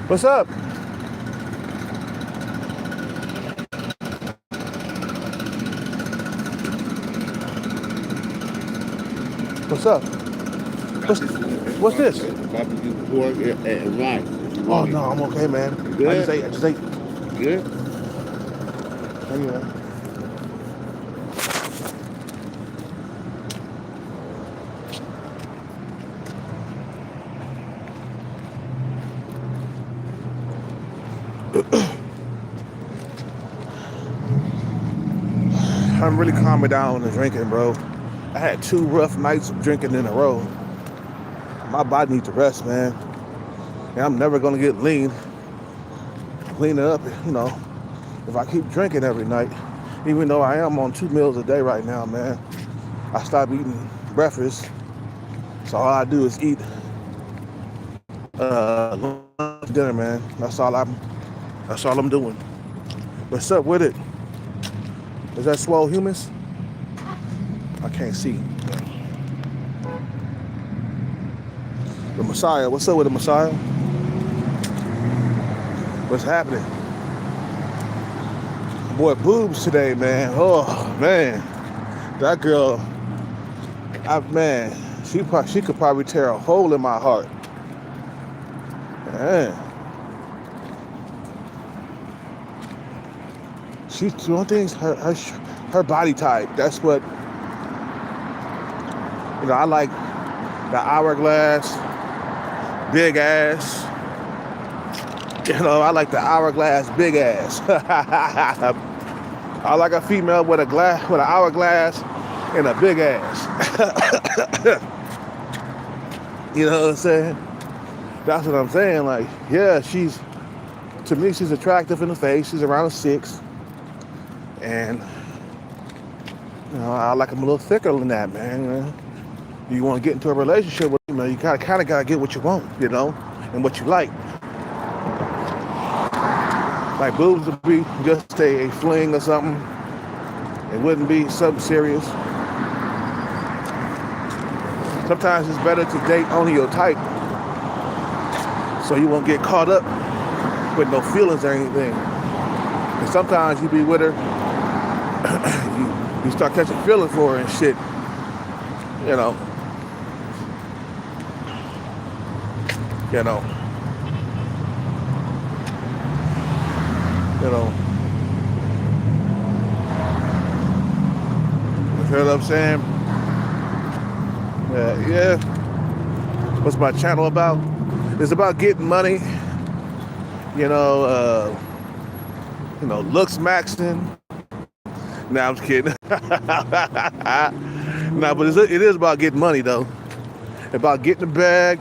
What's up? What's up? What's what's this? Barbecue pork and rice. Oh no, I'm okay, man. I just Good? ate. I just ate. Good? Thank you, man. I'm really calming down on the drinking, bro. I had 2 rough nights of drinking in a row. My body needs to rest, man. And I'm never gonna get clean it up, if I keep drinking every night. Even though I am on 2 meals a day right now, man. I stopped eating breakfast, so all I do is eat lunch, dinner, man. That's all I'm doing. What's up with it? Is that swole humus? I can't see. The Messiah. What's up with the Messiah? What's happening? Boy, boobs today, man. Oh man, that girl. Man, she could probably tear a hole in my heart. Man. She's doing things. Her body type. That's what. I like the hourglass, big ass. I like the hourglass, big ass. I like a female with an hourglass and a big ass. You know what I'm saying? That's what I'm saying. Like, yeah, to me, she's attractive in the face. She's around 6. And, I like them a little thicker than that, man. You want to get into a relationship with them, you kind of got to get what you want, and what you like. Like boobs would be just a fling or something. It wouldn't be something serious. Sometimes it's better to date only your type, so you won't get caught up with no feelings or anything. And sometimes you be with her, you start catching feelings for her and shit. You know. You know. You know what I'm saying? Yeah. What's my channel about? It's about getting money. Looks maxing. Nah, I'm just kidding. Nah, but it is about getting money though. About getting the bag.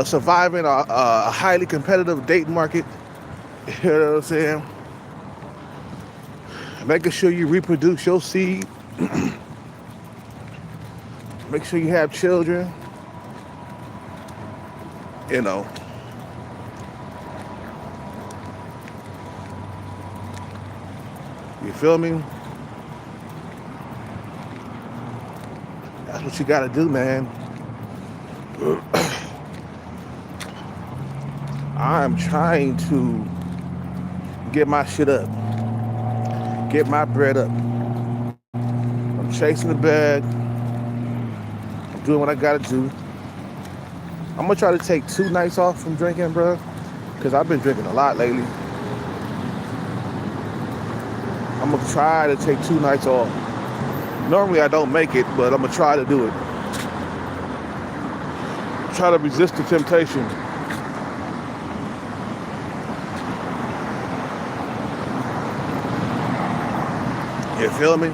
Surviving a highly competitive dating market. You know what I'm saying? Making sure you reproduce your seed. Make sure you have children. You feel me? That's what you gotta do, man. I'm trying to get my shit up. Get my bread up. I'm chasing the bag. I'm doing what I gotta do. I'm gonna try to take 2 nights off from drinking, bro. Because I've been drinking a lot lately. I'm gonna try to take 2 nights off. Normally I don't make it, but I'm gonna try to do it. Try to resist the temptation. You feel me?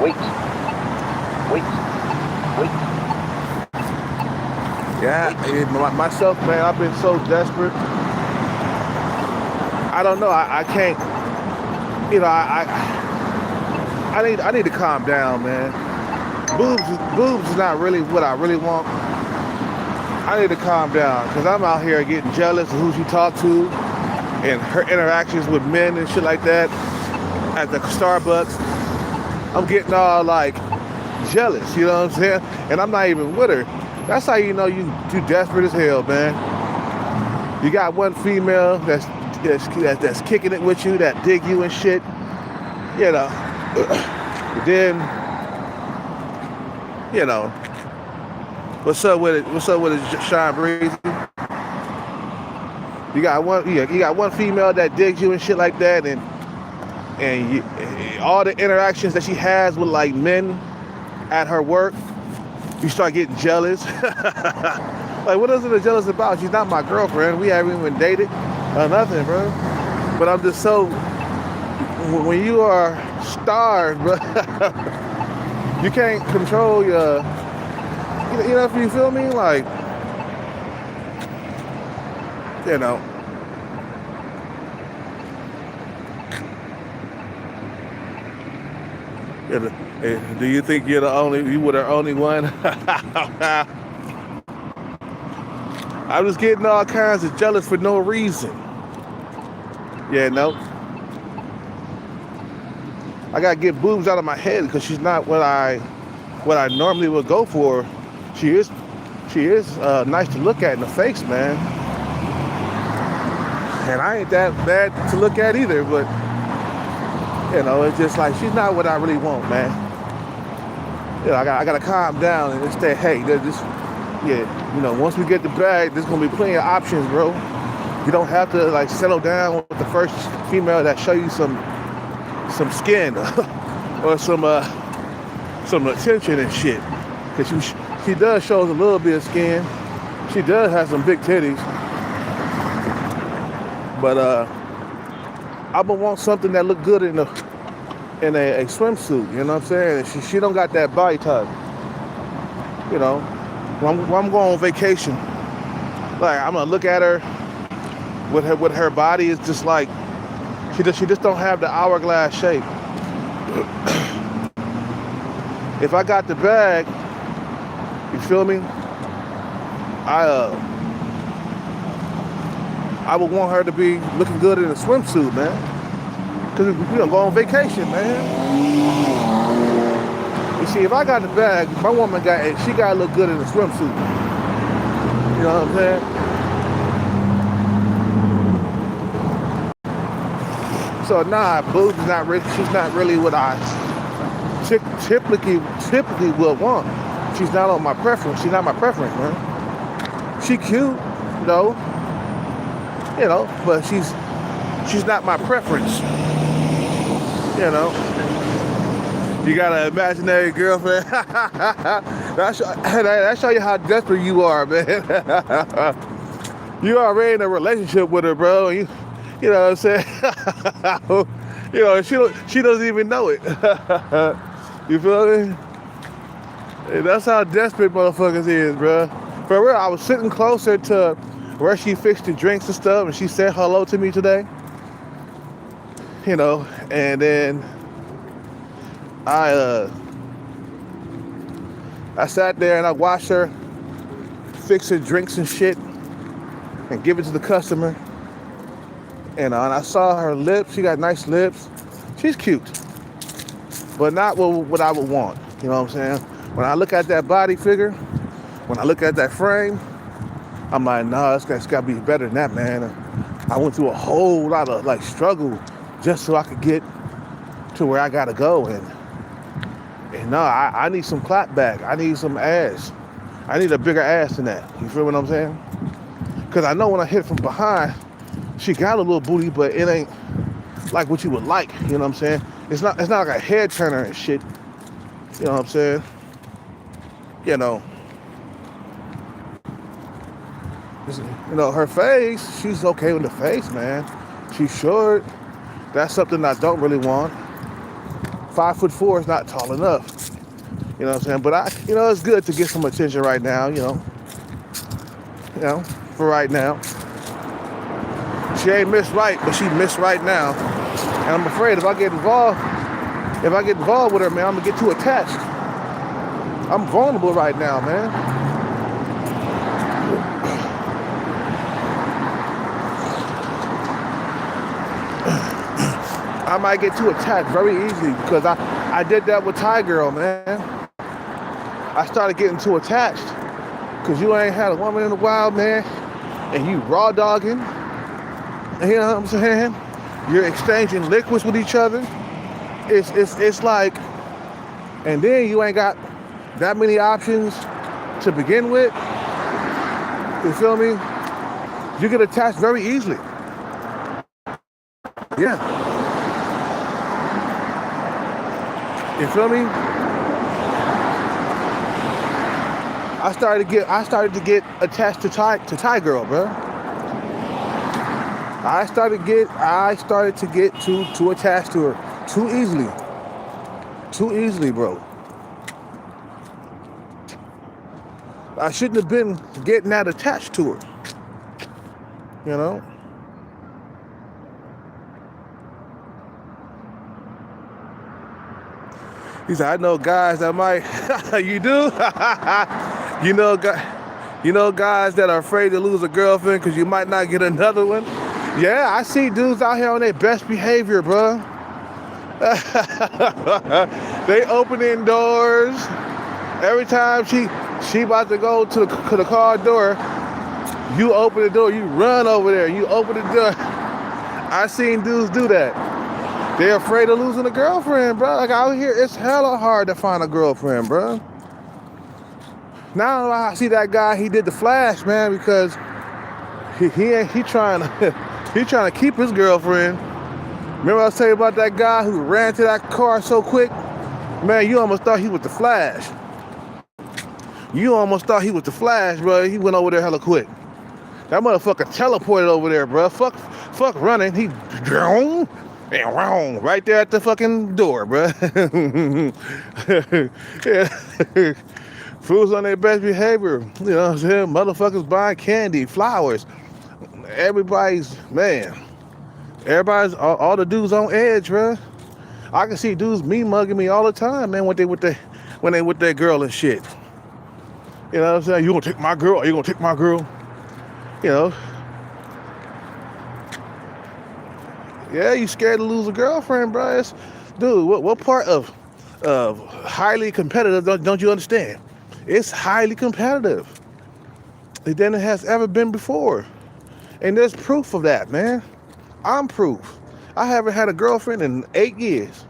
Wait. Yeah, myself, man, I've been so desperate. I don't know. I can't. I need to calm down, man. Boobs is not really what I really want. I need to calm down because I'm out here getting jealous of who she talk to and her interactions with men and shit like that at the Starbucks. I'm getting all like jealous, you know what I'm saying? And I'm not even with her. That's how you know you desperate as hell, man. You got one female that's kicking it with you, that dig you and shit, you know. Then, you know, what's up with it? What's up with it, Sean Breezy? You got one female that digs you and shit like that, and all the interactions that she has with like men at her work, you start getting jealous. Like, what is it jealous about? She's not my girlfriend. We haven't even dated or nothing, bro. But I'm just so, when you are starved, bro, you can't control your, you know, if you feel me? Like, you know. Do you think you were the only one? I'm just getting all kinds of jealous for no reason. Yeah, no. I gotta get boobs out of my head because she's not what I normally would go for. She is nice to look at in the face, man. And I ain't that bad to look at either, but you know, it's just like she's not what I really want, man. You know, I gotta calm down and just say, hey, you know, once we get the bag, there's gonna be plenty of options, bro. You don't have to like settle down with the first female that show you some skin or some attention and shit. Cause she does show us a little bit of skin. She does have some big titties. But I would want something that look good in a swimsuit, you know what I'm saying? And she don't got that body type. You know, when I'm going on vacation, like I'm gonna look at her with her body is just like she just don't have the hourglass shape. If I got the bag, you feel me? I would want her to be looking good in a swimsuit, man. Cause we gonna go on vacation, man. You see, if I got the bag, my woman she gotta look good in a swimsuit. You know what I'm saying? So nah, boobs is not really. She's not really what I typically would want. She's not on my preference. She's not my preference, man. She cute, though. You know, but she's not my preference. You know, you got an imaginary girlfriend. that show you how desperate you are, man. You already in a relationship with her, bro. You know what I'm saying? You know, she doesn't even know it. You feel me? Hey, that's how desperate motherfuckers is, bro. For real, I was sitting closer to where she fixed the drinks and stuff, and she said hello to me today. You know, and then I sat there and I watched her fix her drinks and shit and give it to the customer. And I saw her lips. She got nice lips. She's cute, but not what I would want. You know what I'm saying? When I look at that body figure, when I look at that frame, I'm like, nah, it's got to be better than that, man. I went through a whole lot of like struggle just so I could get to where I gotta go. And no, I need some clap back. I need some ass. I need a bigger ass than that. You feel what I'm saying? Because I know when I hit from behind, she got a little booty, but it ain't like what you would like. You know what I'm saying? It's not like a head turner and shit. You know what I'm saying? You know, her face, she's okay with the face, man. She's short. That's something I don't really want. 5'4" is not tall enough. You know what I'm saying? But it's good to get some attention right now, you know, for right now. She ain't missed right, but she missed right now. And I'm afraid if I get involved with her, man, I'm gonna get too attached. I'm vulnerable right now, man. I might get too attached very easily because I I did that with Thai girl, man. I started getting too attached because you ain't had a woman in a while, man, and you raw dogging. You know what I'm saying? You're exchanging liquids with each other. It's like, and then you ain't got that many options to begin with. You feel me? You get attached very easily. Yeah. You feel me? I started to get attached to Thai girl, bro. I started to get too attached to her too easily. Too easily, bro. I shouldn't have been getting that attached to her. You know? He said, I know guys that might, you do? You know guys that are afraid to lose a girlfriend because you might not get another one? Yeah, I see dudes out here on their best behavior, bro. They opening doors. Every time she about to go to the car door, you open the door, you run over there, you open the door. I seen dudes do that. They're afraid of losing a girlfriend, bro. Like out here, it's hella hard to find a girlfriend, bro. Now I see that guy, he did the flash, man, because he trying to keep his girlfriend. Remember I was telling you about that guy who ran to that car so quick? Man, you almost thought he was the Flash. You almost thought he was the Flash, bro. He went over there hella quick. That motherfucker teleported over there, bro. Fuck running. He right there at the fucking door, bro. Yeah. Fools on their best behavior. You know what I'm saying? Motherfuckers buying candy, flowers. Everybody's, all the dudes on edge, bro. I can see dudes mugging me all the time, man, when they with their girl and shit. You know what I'm saying? You gonna take my girl? Are you gonna take my girl? You know. Yeah, you scared to lose a girlfriend, bro. Dude, what part of highly competitive don't you understand? It's highly competitive than it has ever been before. And there's proof of that, man. I'm proof. I haven't had a girlfriend in 8 years.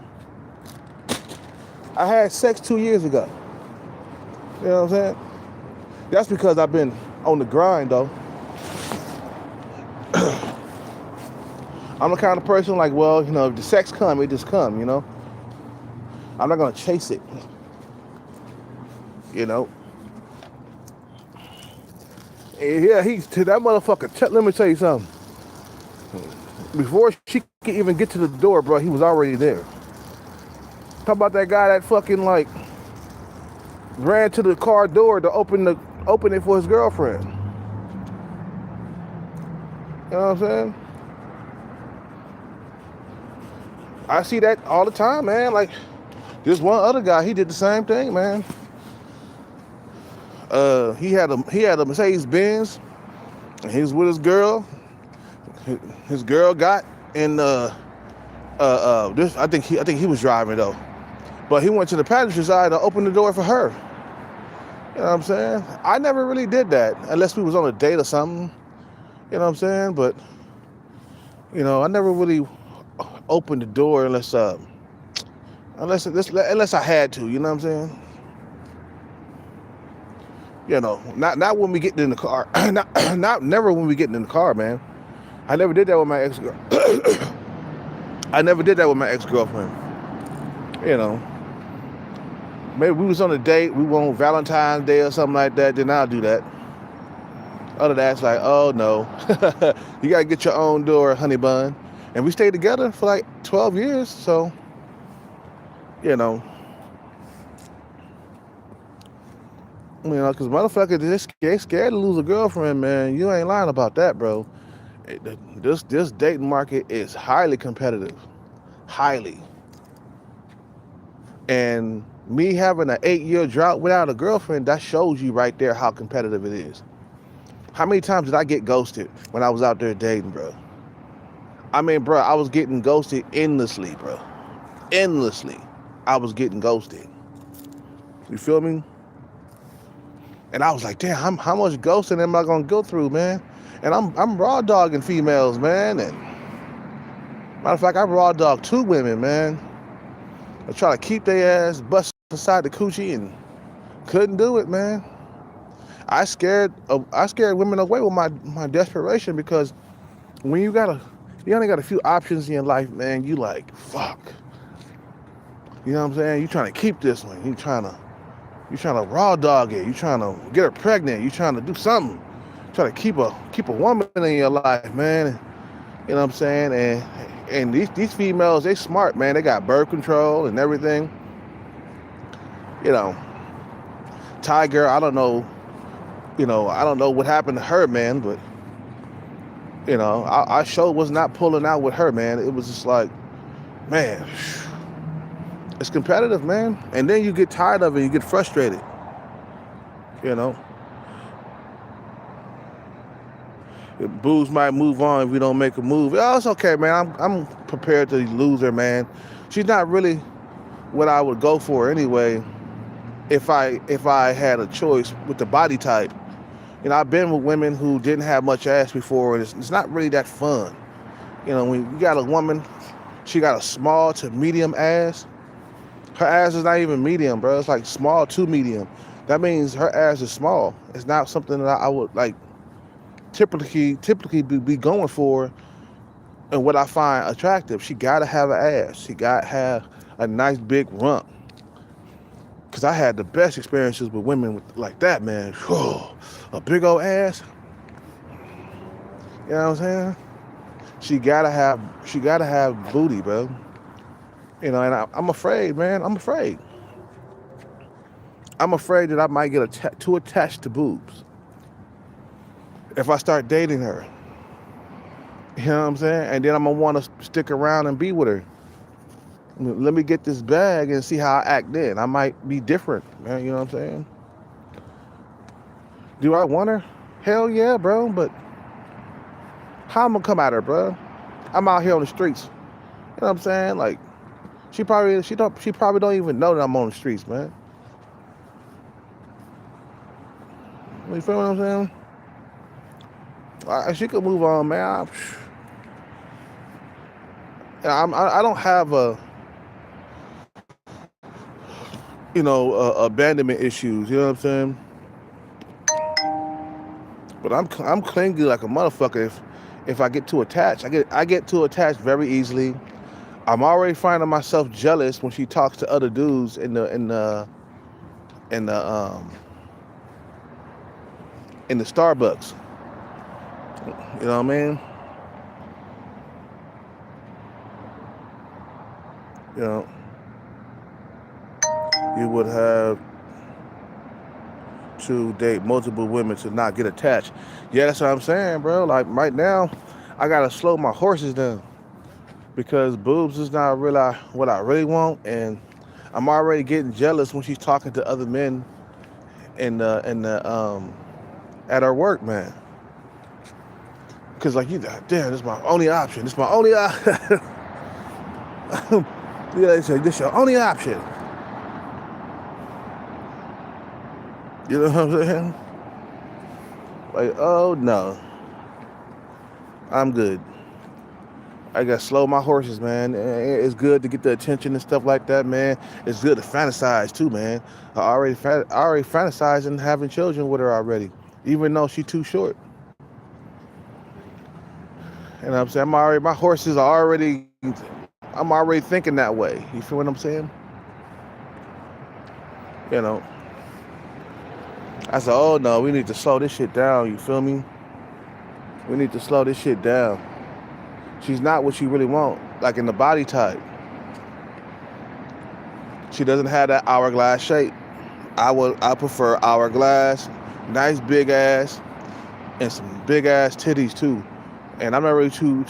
I had sex 2 years ago. You know what I'm saying? That's because I've been on the grind, though. I'm the kind of person like, well, you know, if the sex come, it just come, you know? I'm not gonna chase it. You know? Yeah, that motherfucker, let me tell you something. Before she could even get to the door, bro, he was already there. Talk about that guy that fucking, like, ran to the car door to open it for his girlfriend. You know what I'm saying? I see that all the time, man. Like, this one other guy, he did the same thing, man. He had a Mercedes Benz, and he was with his girl. His girl got in this. I think he was driving though, but he went to the passenger side to open the door for her. You know what I'm saying? I never really did that unless we was on a date or something. You know what I'm saying? But you know, I never really opened the door unless I had to. You know what I'm saying? You know, not when we getting in the car. Never when we getting in the car, man. I never did that with my ex-girl. I never did that with my ex-girlfriend. You know, maybe we was on a date, we were on Valentine's Day or something like that, then I'll do that. Other than that, it's like, oh no, you gotta get your own door, honey bun. And we stayed together for like 12 years, so, you know, because motherfuckers, they scared to lose a girlfriend, man. You ain't lying about that, bro. This dating market is highly competitive. Highly. And me having an 8-year drought without a girlfriend, that shows you right there how competitive it is. How many times did I get ghosted when I was out there dating, bro? I mean, bro, I was getting ghosted endlessly, bro. Endlessly. I was getting ghosted. You feel me? And I was like, damn, how much ghosting am I gonna go through, man? And I'm raw dogging females, man. And matter of fact, I raw dogged 2 women, man. I try to keep their ass bust inside the coochie and couldn't do it, man. I scared women away with my desperation, because when you only got a few options in your life, man, you like, fuck. You know what I'm saying? You trying to keep this one. You trying to raw dog it. You trying to get her pregnant. You trying to do something. Try to keep a woman in your life, man. You know what I'm saying? And these females, they smart, man. They got birth control and everything. You know, Tiger, I don't know what happened to her, man, but I sure was not pulling out with her, man. It was just like, man, it's competitive, man. And then you get tired of it, you get frustrated. Booze might move on if we don't make a move. Oh, it's okay, man. I'm prepared to lose her, man. She's not really what I would go for anyway. If I had a choice with the body type. I've been with women who didn't have much ass before, and it's not really that fun. When you got a woman, she got a small to medium ass. Her ass is not even medium, bro. It's like small to medium. That means her ass is small. It's not something that I would like typically be going for, and what I find attractive. She gotta have an ass. She gotta have a nice big rump. Cause I had the best experiences with women like that, man. Whew, a big old ass. You know what I'm saying? She gotta have booty, bro. And I'm afraid, man. I'm afraid that I might get too attached to boobs if I start dating her. You know what I'm saying? And then I'm gonna want to stick around and be with her. Let me get this bag and see how I act then. I might be different, man. You know what I'm saying? Do I want her? Hell yeah, bro. But how I'm gonna come at her, bro? I'm out here on the streets. You know what I'm saying? Like, she probably don't even know that I'm on the streets, man. You feel what I'm saying? She could move on, man. I don't have abandonment issues. You know what I'm saying? But I'm clingy like a motherfucker. If I get too attached, I get too attached very easily. I'm already finding myself jealous when she talks to other dudes in the Starbucks. You know what I mean? You would have to date multiple women to not get attached. Yeah, that's what I'm saying, bro. Like right now, I gotta slow my horses down because boobs is not really what I really want, and I'm already getting jealous when she's talking to other men at her work, man. Cause like damn, this is my only option. This is my only option. Yeah, they say this is your only option. You know what I'm saying? Like, oh no, I'm good. I gotta slow my horses, man. It's good to get the attention and stuff like that, man. It's good to fantasize too, man. I already fantasized and having children with her already, even though she's too short. You know what I'm saying? My horses are already, I'm already thinking that way. You feel what I'm saying? I said, oh no, we need to slow this shit down, you feel me? We need to slow this shit down. She's not what you really want, like in the body type. She doesn't have that hourglass shape. I prefer hourglass, nice big ass, and some big ass titties too. And I'm not really too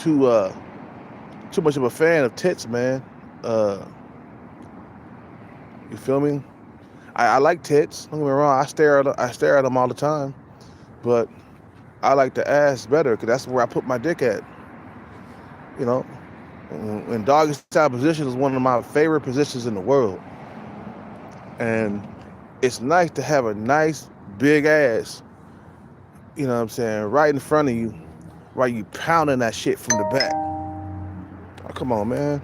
much of a fan of tits, man. You feel me? I like tits. Don't get me wrong. I stare at them all the time, but I like the ass better because that's where I put my dick at. And doggy style position is one of my favorite positions in the world. And it's nice to have a nice big ass, you know what I'm saying, right in front of you while you pounding that shit from the back. Oh, come on, man.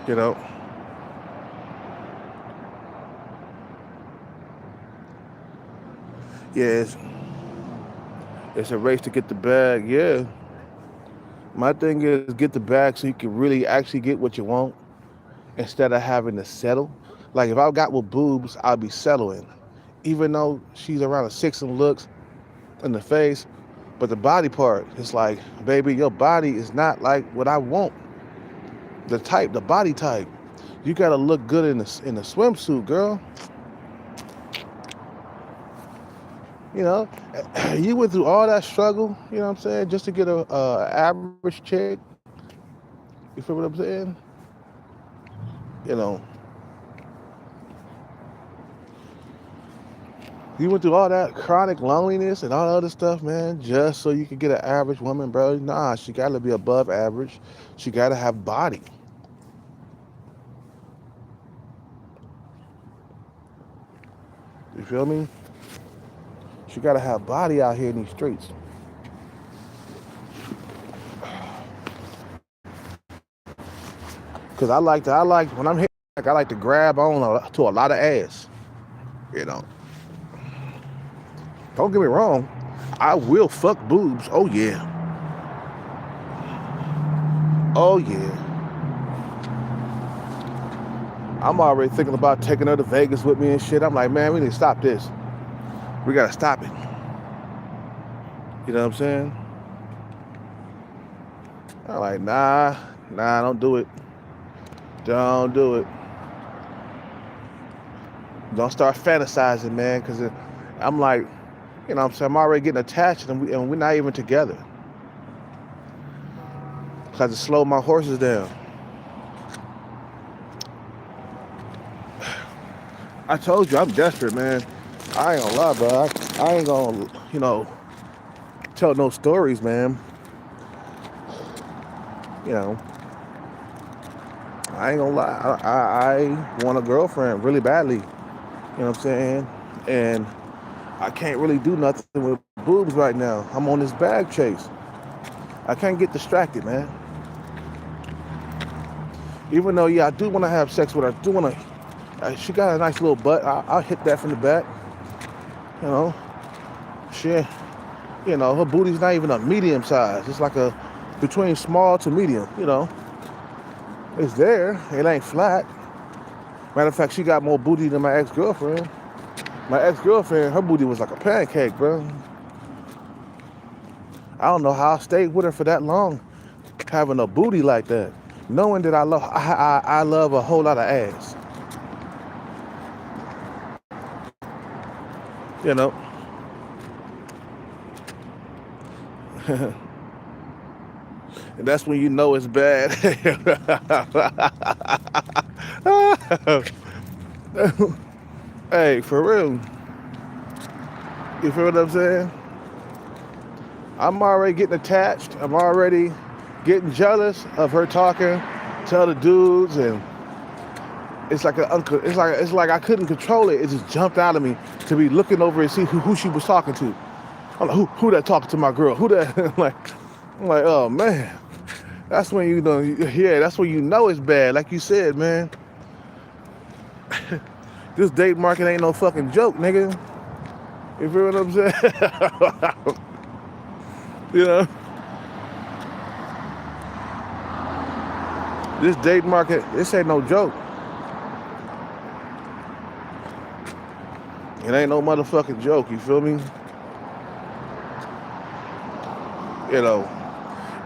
You know, yeah, it's a race to get the bag. Yeah, my thing is get the bag so you can really actually get what you want instead of having to settle. Like if I got with boobs, I'll be settling, even though she's around a 6 and looks in the face, but the body part, it's like, baby, your body is not like what I want. The body type. You gotta look good in the swimsuit, girl. You know, you went through all that struggle, you know what I'm saying, just to get a average chick. You feel what I'm saying? You know, you went through all that chronic loneliness and all that other stuff, man, just so you could get an average woman, bro. Nah, she gotta be above average. She gotta have body. You feel me? She gotta have body out here in these streets. Cause I like when I'm here, like, I like to grab on to a lot of ass. You know, don't get me wrong, I will fuck boobs. Oh yeah, oh yeah. I'm already thinking about taking her to Vegas with me and shit. I'm like, man, we need to stop this. We gotta stop it. You know what I'm saying? I'm like, nah, don't do it. Don't do it. Don't start fantasizing, man, because I'm like, you know what I'm saying, I'm already getting attached and we're not even together. Because to slow my horses down. I told you, I'm desperate, man. I ain't gonna lie, bro. I ain't gonna, tell no stories, man. You know, I ain't gonna lie. I want a girlfriend really badly. You know what I'm saying? And I can't really do nothing with boobs right now. I'm on this bag chase. I can't get distracted, man. Even though, yeah, I do want to have sex with her. I do want to. She got a nice little butt. I'll hit that from the back. You know, she, her booty's not even a medium size. It's like a between small to medium. You know, it's there. It ain't flat. Matter of fact, she got more booty than my ex-girlfriend. My ex-girlfriend, her booty was like a pancake, bro. I don't know how I stayed with her for that long, having a booty like that, knowing that I love a whole lot of ass. You know. And that's when you know it's bad. Hey, for real. You feel what I'm saying? I'm already getting attached. I'm already getting jealous of her talking to other dudes, and it's like I couldn't control it. It just jumped out of me to be looking over and see who she was talking to. I'm like, who that talking to my girl? Who that? I'm like, oh man. That's when you know, yeah, that's when you know it's bad. Like you said, man. This date market ain't no fucking joke, nigga. You feel what I'm saying? You know? This date market, this ain't no joke. It ain't no motherfucking joke, you feel me? You know,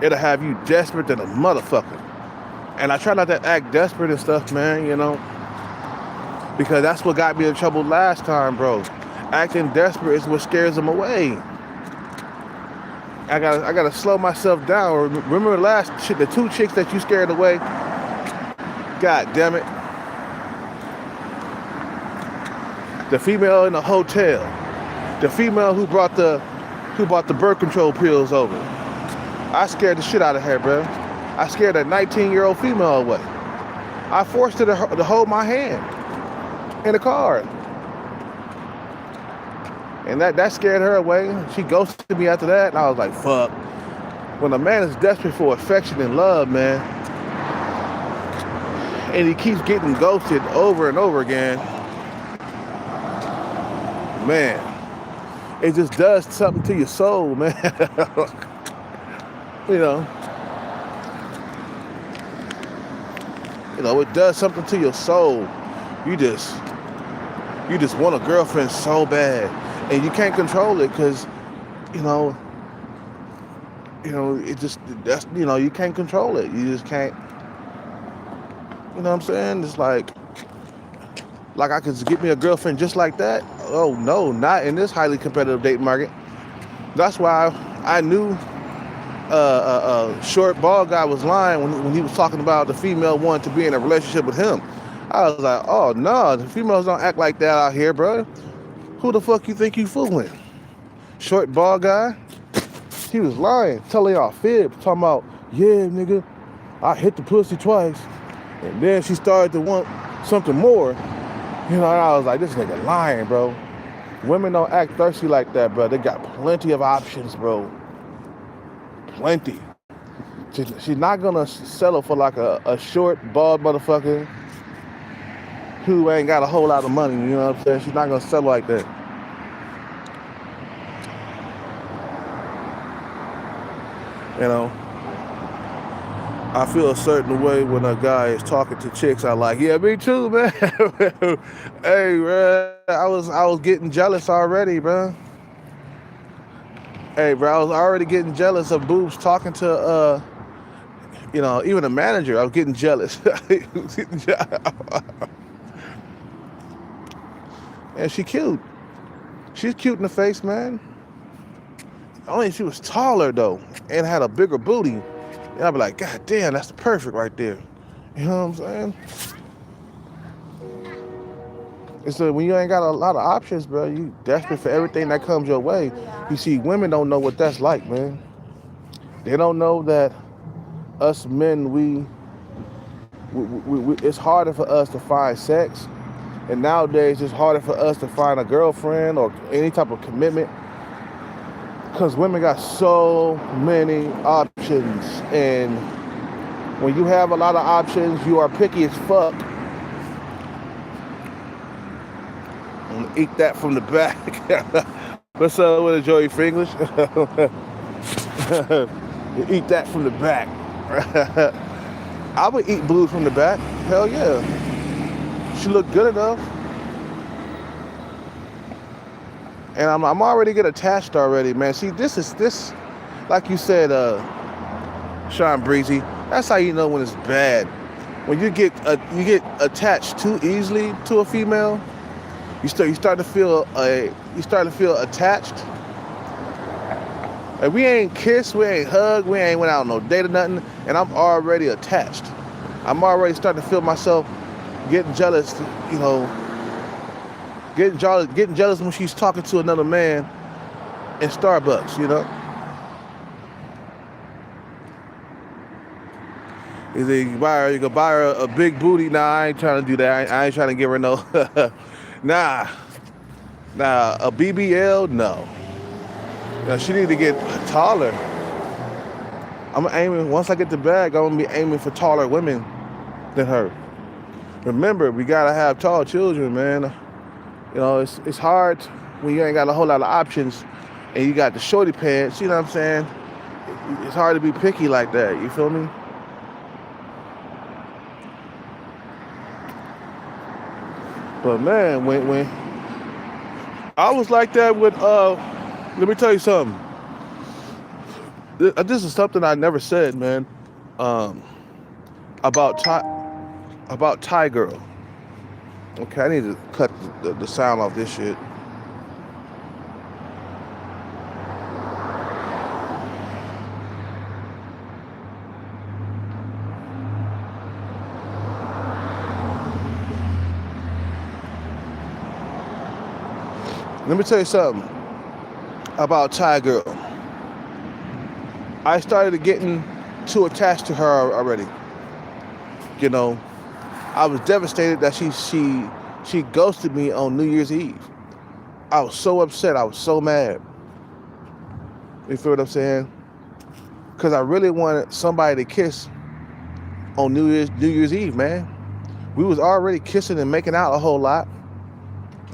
it'll have you desperate than a motherfucker. And I try not to act desperate and stuff, man, you know? Because that's what got me in trouble last time, bro. Acting desperate is what scares them away. I gotta slow myself down. Remember the two chicks that you scared away? God damn it. The female in the hotel. The female who brought the birth control pills over. I scared the shit out of her, bro. I scared that 19-year-old female away. I forced her to hold my hand in the car. And that scared her away. She ghosted me after that, and I was like, fuck. When a man is desperate for affection and love, man, and he keeps getting ghosted over and over again, man, it just does something to your soul, man. You know, it does something to your soul. You just want a girlfriend so bad, and you can't control it because, you know, you can't control it. You just can't. You know what I'm saying? It's like I could get me a girlfriend just like that. Oh no, not in this highly competitive dating market. That's why I knew short bald guy was lying when he was talking about the female wanting to be in a relationship with him. I was like, oh no, the females don't act like that out here, bro. Who the fuck you think you fooling? Short bald guy? He was lying, telling y'all fibs, talking about, yeah, nigga, I hit the pussy twice. And then she started to want something more. You know, and I was like, this nigga lying, bro. Women don't act thirsty like that, bro. They got plenty of options, bro. Plenty. She's not gonna settle for like a short, bald motherfucker who ain't got a whole lot of money, you know what I'm saying? She's not gonna settle like that. You know, I feel a certain way when a guy is talking to chicks. I like, yeah, me too, man. Hey, bro, I was getting jealous already, bro. Hey, bro, I was already getting jealous of boobs talking to, you know, even a manager. I was getting jealous. And she cute. She's cute in the face, man. Only she was taller though and had a bigger booty. And I'd be like, God damn, that's perfect right there. You know what I'm saying? It's when you ain't got a lot of options, bro, you desperate for everything that comes your way. You see, women don't know what that's like, man. They don't know that us men, we it's harder for us to find sex. And nowadays, it's harder for us to find a girlfriend or any type of commitment because women got so many options. And when you have a lot of options, you are picky as fuck. I'm gonna eat that from the back. What's up with it, Joey English? You eat that from the back. I would eat blue from the back. Hell yeah. She looked good enough. And I'm already getting attached already, man. See, this, like you said, Sean Breezy, that's how you know when it's bad. When you get attached too easily to a female, you start to feel attached. And we ain't kissed, we ain't hugged, we ain't went out on no date or nothing, and I'm already attached. I'm already starting to feel myself getting jealous, you know, getting jealous when she's talking to another man in Starbucks, you know. Either you can buy her a big booty. Nah, I ain't trying to do that. I ain't trying to give her no. Nah, a BBL, no. Now, she need to get taller. I'm aiming, once I get the bag, I'm gonna be aiming for taller women than her. Remember, we gotta have tall children, man. You know, it's hard when you ain't got a whole lot of options and you got the shorty pants, you know what I'm saying? It's hard to be picky like that, you feel me? But man, when I was like that with, let me tell you something. This is something I never said, man, about Thai girl. Okay, I need to cut the sound off this shit. Let me tell you something. about Thai girl. I started getting too attached to her already. You know, I was devastated that she ghosted me on New Year's Eve. I was so upset. I was so mad. You feel what I'm saying? Because I really wanted somebody to kiss on New Year's Eve, man. We was already kissing and making out a whole lot.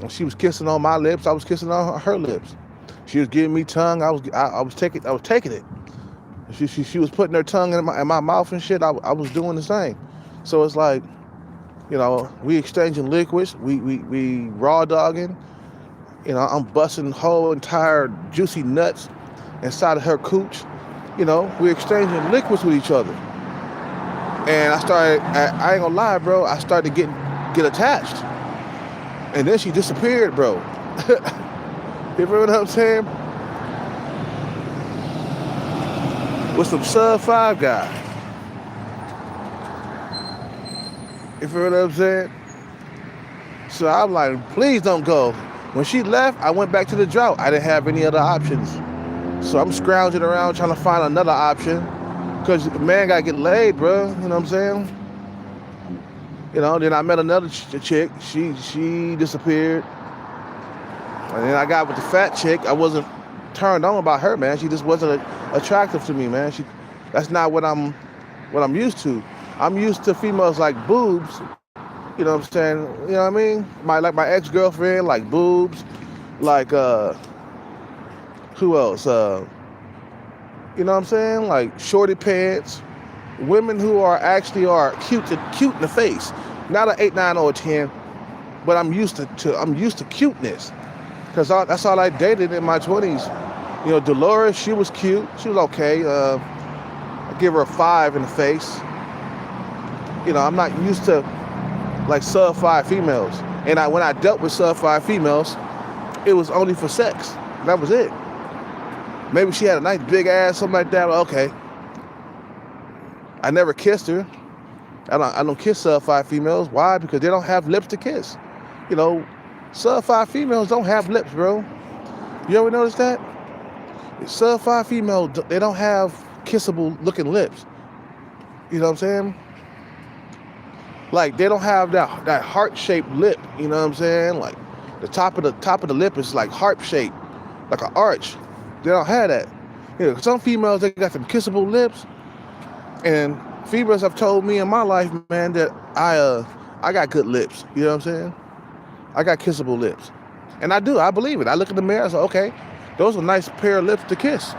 And she was kissing on my lips. I was kissing on her lips. She was giving me tongue. I was taking it. She was putting her tongue in my mouth and shit. I was doing the same. So it's like, you know, we exchanging liquids. We raw dogging. You know, I'm busting whole entire juicy nuts inside of her cooch. You know, we exchanging liquids with each other. And I ain't gonna lie, bro, I started to get attached. And then she disappeared, bro. You feel what I'm saying? With some sub-5 guy. You feel what I'm saying? So I'm like, please don't go. When she left, I went back to the drought. I didn't have any other options. So I'm scrounging around trying to find another option. Because man gotta get laid, bro. You know what I'm saying? You know, then I met another chick. She disappeared. And then I got with the fat chick. I wasn't turned on about her, man. She just wasn't attractive to me, man. That's not what I'm used to. I'm used to females like boobs. You know what I'm saying? You know what I mean? My ex-girlfriend, like boobs. Like who else? You know what I'm saying? Like shorty pants. Women who are cute in the face. Not an 8, 9, or a 10, but I'm used to cuteness. Because that's all I dated in my 20s. You know, Dolores, she was cute. She was okay. I give her a 5 in the face. You know, I'm not used to like sub-5 females. And when I dealt with sub-5 females, it was only for sex. That was it. Maybe she had a nice big ass, something like that. Okay. I never kissed her. I don't kiss sub-5 females. Why? Because they don't have lips to kiss. You know, sub-5 females don't have lips, bro. You ever notice that? Sub-5 females, they don't have kissable looking lips. You know what I'm saying? Like they don't have that heart-shaped lip. You know what I'm saying? Like the top of the lip is like heart-shaped, like an arch. They don't have that. You know, some females, they got them kissable lips. And females have told me in my life, man, that I got good lips. You know what I'm saying? I got kissable lips. And I do. I believe it. I look in the mirror, I say, okay, those are a nice pair of lips to kiss.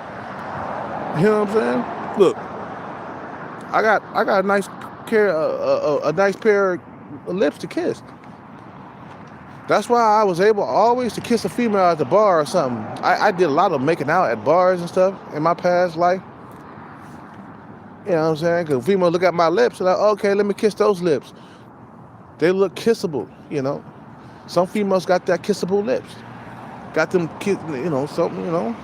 You know what I'm saying? Look, I got a nice pair of lips to kiss. That's why I was able always to kiss a female at the bar or something. I did a lot of making out at bars and stuff in my past life. You know what I'm saying? Because females look at my lips and like, okay, let me kiss those lips. They look kissable, you know. Some females got that kissable lips. Got them, you know, something, you know.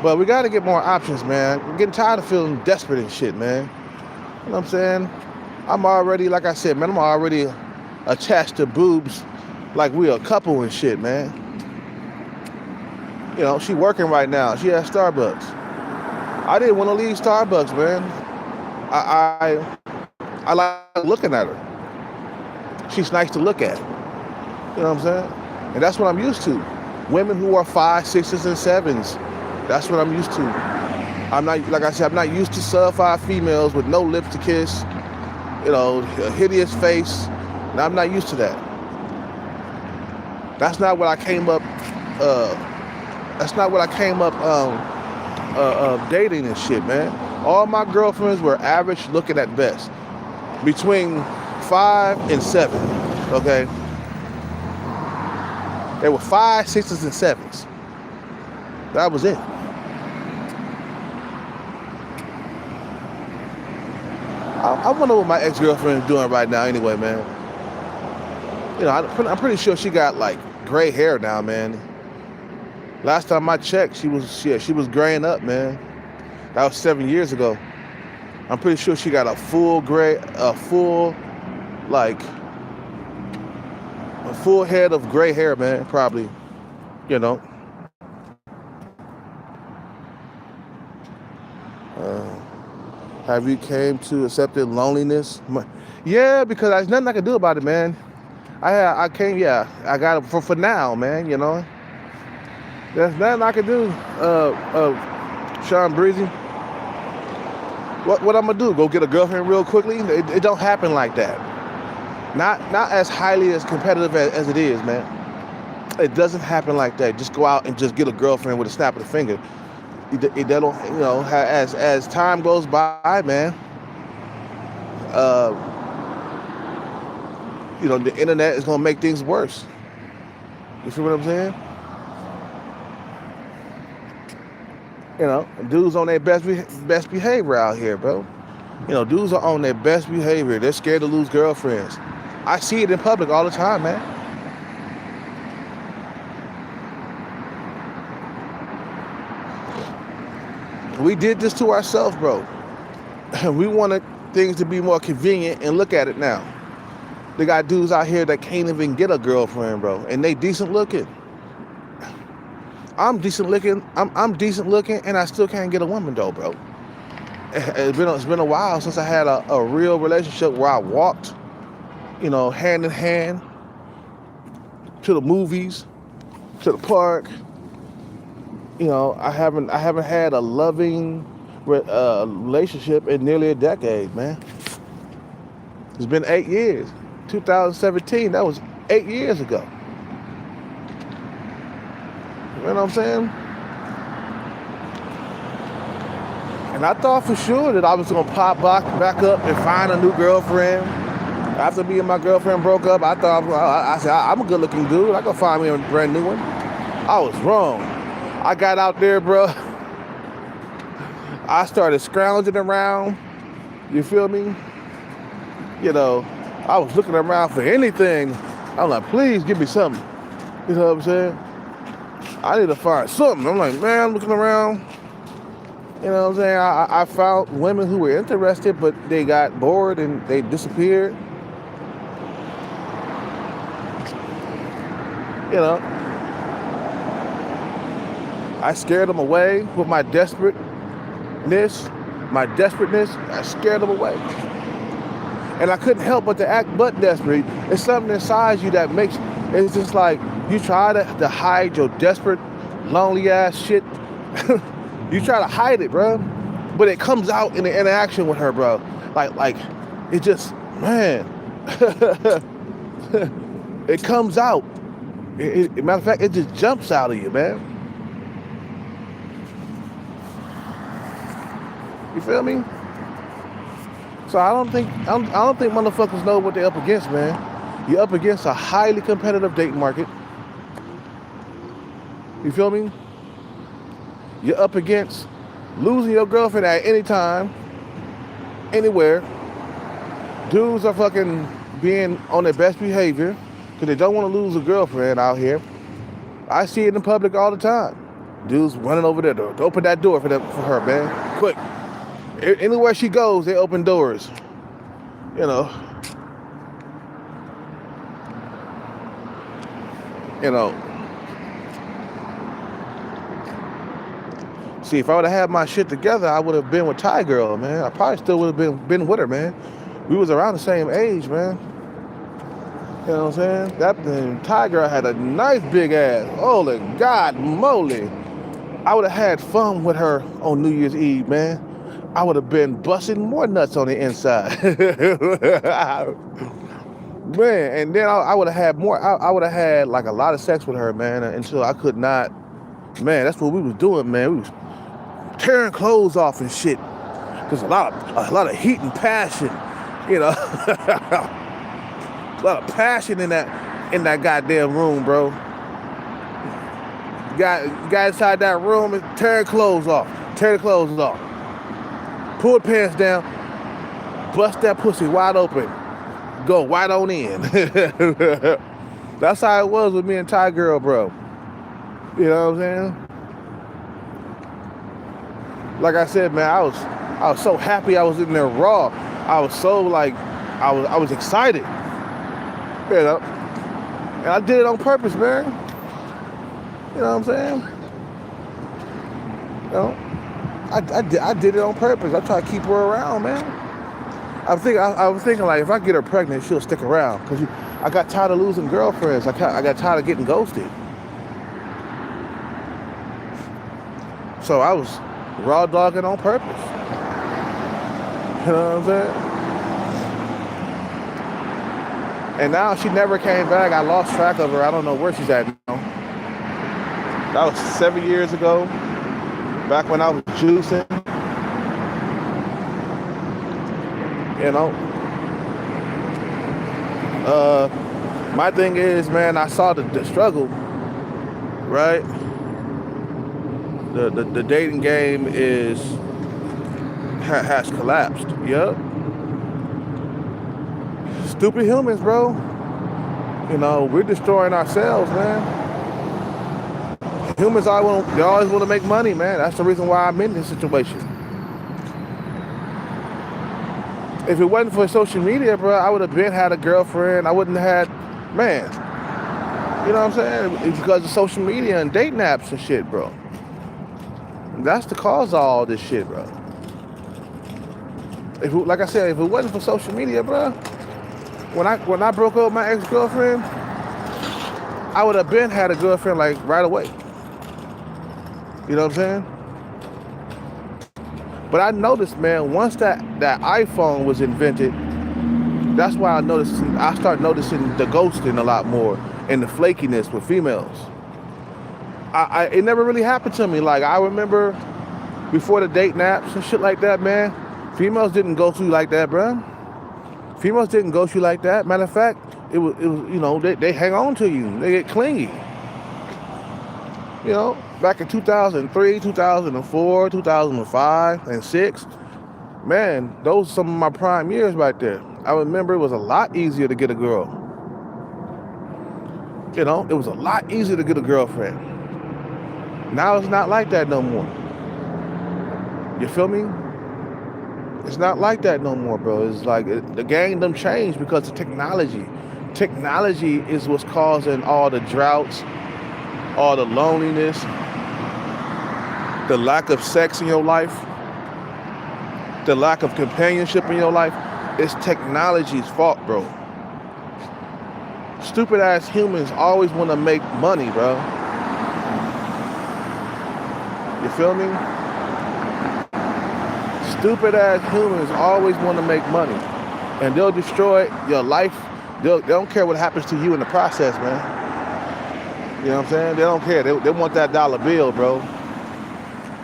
But we got to get more options, man. I'm getting tired of feeling desperate and shit, man. You know what I'm saying? I'm already, like I said, man, I'm already attached to boobs like we a couple and shit, man. You know, she working right now. She at Starbucks. I didn't want to leave Starbucks, man. I like looking at her. She's nice to look at. You know what I'm saying? And that's what I'm used to. Women who are 5, 6s, and 7s. That's what I'm used to. I'm not, like I said, I'm not used to sub-5 females with no lips to kiss. You know, a hideous face. And I'm not used to that. That's not what I came up. That's not what I came up dating and shit, man. All my girlfriends were average looking at best. Between 5 and 7, okay? They were 5, 6s, and 7s. That was it. I wonder what my ex-girlfriend is doing right now anyway, man. You know, I'm pretty sure she got like gray hair now, man. Last time I checked, she was graying up, man. That was 7 years ago. I'm pretty sure she got a full a full head of gray hair, man, probably, you know. Have you came to accepted loneliness? Yeah, because there's nothing I can do about it, man. I came, yeah, I got it for now, man, you know. There's nothing I can do, Sean Breezy. What I'm gonna do? Go get a girlfriend real quickly? It don't happen like that. Not as highly as competitive as it is, man. It doesn't happen like that. Just go out and just get a girlfriend with a snap of the finger. It don't, you know, as time goes by, man. You know, the internet is gonna make things worse. You feel what I'm saying? You know, dudes on their best behavior out here, bro. You know, dudes are on their best behavior. They're scared to lose girlfriends. I see it in public all the time, man. We did this to ourselves, bro. We wanted things to be more convenient, and look at it now. They got dudes out here that can't even get a girlfriend, bro, and they decent looking. I'm decent looking. I'm decent looking, and I still can't get a woman though, bro. It's been a while since I had a real relationship where I walked, you know, hand in hand to the movies, to the park. You know, I haven't had a loving relationship in nearly a decade, man. It's been 8 years. 2017, that was 8 years ago. You know what I'm saying? And I thought for sure that I was gonna pop back up and find a new girlfriend. After me and my girlfriend broke up, I thought, I said, I'm a good looking dude. I can find me a brand new one. I was wrong. I got out there, bro. I started scrounging around. You feel me? You know, I was looking around for anything. I'm like, please give me something. You know what I'm saying? I need to find something. I'm like, man, I'm looking around. You know what I'm saying? I found women who were interested, but they got bored and they disappeared. You know, I scared them away with my desperateness. I scared them away. And I couldn't help but to act but desperate. It's something inside you that makes, it's just like, you try to hide your desperate, lonely ass shit. You try to hide it, bro. But it comes out in the interaction with her, bro. Like, it just, man. It comes out. Matter of fact, it just jumps out of you, man. You feel me? So I don't think motherfuckers know what they're up against, man. You're up against a highly competitive dating market. You feel me? You're up against losing your girlfriend at any time, anywhere. Dudes are fucking being on their best behavior because they don't want to lose a girlfriend out here. I see it in public all the time. Dudes running over there to open that door for her, man. Quick. Anywhere she goes, they open doors. You know. See, if I would have had my shit together, I would have been with Ty Girl, man. I probably still would have been with her, man. We was around the same age, man. You know what I'm saying? That Ty Girl had a nice big ass. Holy God moly. I would have had fun with her on New Year's Eve, man. I would have been busting more nuts on the inside. Man, and then I would have had more, I would have had like a lot of sex with her, man, until I could not. Man, that's what we was doing, man. We was tearing clothes off and shit. There's a lot of heat and passion, you know. A lot of passion in that goddamn room, bro. Got inside that room and tear the clothes off. Pull the pants down, bust that pussy wide open, go right on in. That's how it was with me and Ty Girl, bro. You know what I'm saying? Like I said, man, I was so happy I was in there raw. I was so like, I was excited. You know, And I did it on purpose, man. You know what I'm saying? You know, I did it on purpose. I try to keep her around, man. I was thinking like, if I get her pregnant, she'll stick around. Cause I got tired of losing girlfriends. I got tired of getting ghosted. So I was raw dogging on purpose. You know what I'm saying? And now she never came back. I lost track of her. I don't know where she's at now. That was 7 years ago, back when I was juicing. You know? My thing is, man, I saw the struggle, right? The dating game has collapsed. Yup. Stupid humans, bro. You know, we're destroying ourselves, man. Humans, they always want to make money, man. That's the reason why I'm in this situation. If it wasn't for social media, bro, I would have had a girlfriend. I wouldn't have had, man. You know what I'm saying? It's because of social media and dating apps and shit, bro. That's the cause of all this shit, bro. Like I said, if it wasn't for social media, bro, when I broke up with my ex-girlfriend, I would have had a girlfriend like right away. You know what I'm saying? But I noticed, man, once that iPhone was invented, that's why I started noticing the ghosting a lot more and the flakiness with females. It never really happened to me. Like, I remember before the dating apps and shit like that, man, females didn't ghost you like that, bro. Females didn't ghost you like that. Matter of fact, it was you know, they hang on to you. They get clingy. You know, back in 2003, 2004, 2005, and 6, man, those are some of my prime years right there. I remember it was a lot easier to get a girl. You know, it was a lot easier to get a girlfriend. Now it's not like that no more. You feel me? It's not like that no more, bro. It's like the game done changed because of technology. Technology is what's causing all the droughts, all the loneliness, the lack of sex in your life, the lack of companionship in your life. It's technology's fault, bro. Stupid ass humans always want to make money, bro. You feel me? Stupid ass humans always want to make money, and they'll destroy your life. They don't care what happens to you in the process, man. You know what I'm saying? They don't care. They want that dollar bill, bro.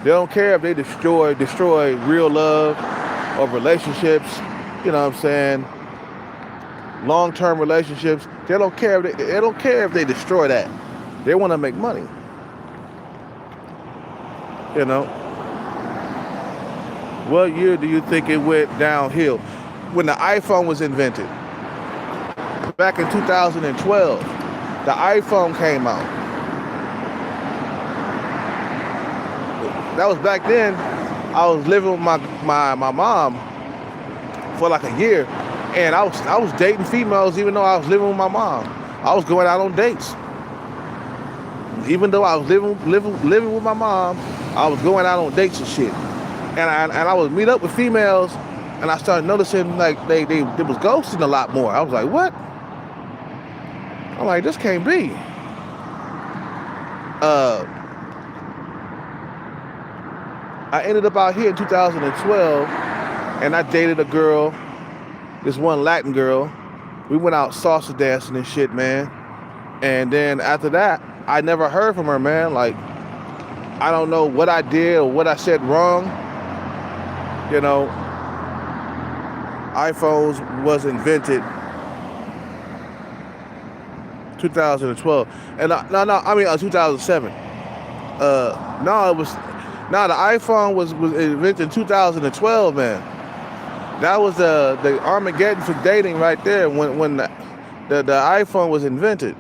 They don't care if they destroy real love or relationships. You know what I'm saying? Long-term relationships. They don't care if they destroy that. They want to make money. You know. What year do you think it went downhill? When the iPhone was invented. Back in 2012, the iPhone came out. That was back then. I was living with my mom for like a year, and I was dating females even though I was living with my mom. I was going out on dates. Even though I was living with my mom, I was going out on dates and shit. And I would meet up with females, and I started noticing like they was ghosting a lot more. I was like, what? I'm like, this can't be. I ended up out here in 2012, and I dated a girl, this one Latin girl. We went out salsa dancing and shit, man. And then after that, I never heard from her, man. Like, I don't know what I did or what I said wrong. You know, iPhones was invented 2012, and 2007. The iPhone was invented in 2012, man. That was the Armageddon for dating right there when the iPhone was invented.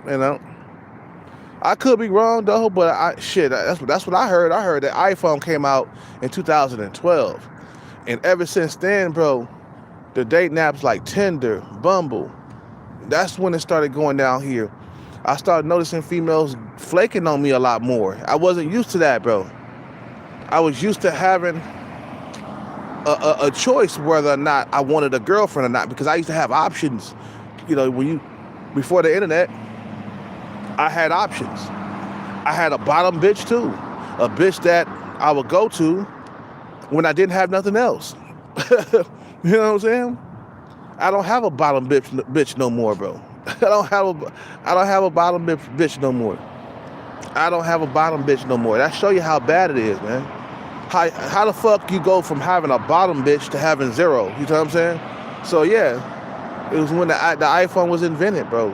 You know, I could be wrong though, but that's what I heard. I heard that iPhone came out in 2012, and ever since then, bro, the dating apps like Tinder, Bumble, That's when it started going down here. I started noticing females flaking on me a lot more. I wasn't used to that, bro. I was used to having a choice whether or not I wanted a girlfriend or not, because I used to have options. You know, before the internet, I had options. I had a bottom bitch too, a bitch that I would go to when I didn't have nothing else. You know what I'm saying? I don't have a bottom bitch no more, bro. I don't have a bottom bitch no more. I don't have a bottom bitch no more. That show you how bad it is, man. How the fuck you go from having a bottom bitch to having zero? You know what I'm saying? So yeah, it was when the iPhone was invented, bro.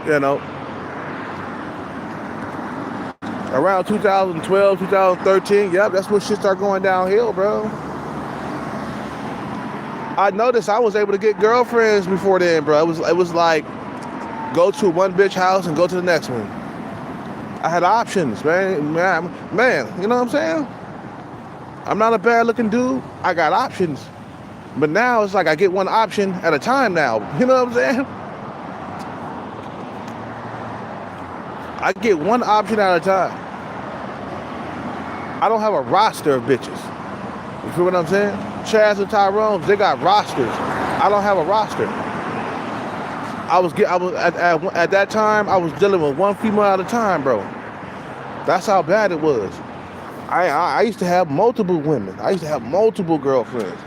You know, around 2012, 2013, yep, that's when shit started going downhill, bro. I noticed I was able to get girlfriends before then, bro. It was like go to one bitch house and go to the next one. I had options, man, you know what I'm saying? I'm not a bad looking dude. I got options. But now it's like I get one option at a time now. You know what I'm saying? I get one option at a time. I don't have a roster of bitches. You feel what I'm saying? Chaz and Tyrone's, they got rosters. I don't have a roster. At that time, I was dealing with one female at a time, bro. That's how bad it was. I used to have multiple women. I used to have multiple girlfriends.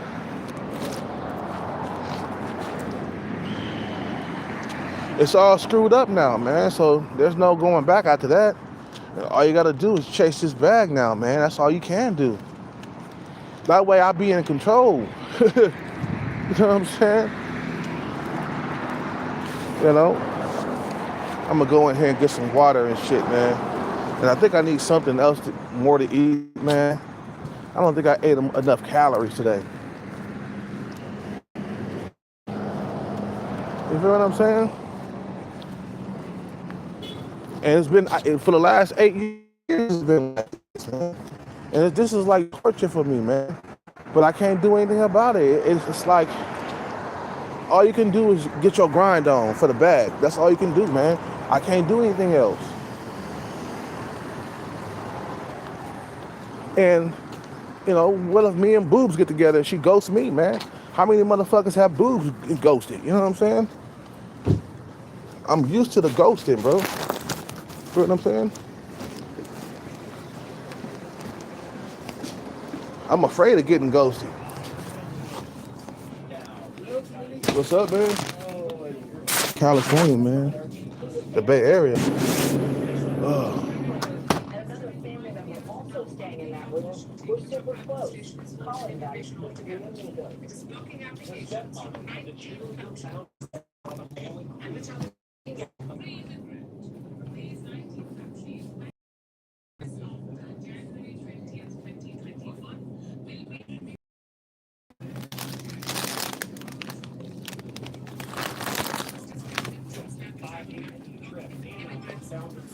It's all screwed up now, man. So there's no going back after that. All you gotta do is chase this bag now, man. That's all you can do. That way I'll be in control. You know what I'm saying? You know? I'm gonna go in here and get some water and shit, man. And I think I need something else more to eat, man. I don't think I ate enough calories today. You feel what I'm saying? And it's been, for the last 8 years, it's been like this, man. And this is like torture for me, man. But I can't do anything about it. It's like, all you can do is get your grind on for the bag. That's all you can do, man. I can't do anything else. And, you know, what if me and Boobs get together and she ghosts me, man? How many motherfuckers have Boobs ghosted? You know what I'm saying? I'm used to the ghosting, bro. You know what I'm saying? I'm afraid of getting ghosted. What's up, man? California, man. The Bay Area. Oh. We're super close. Calling back.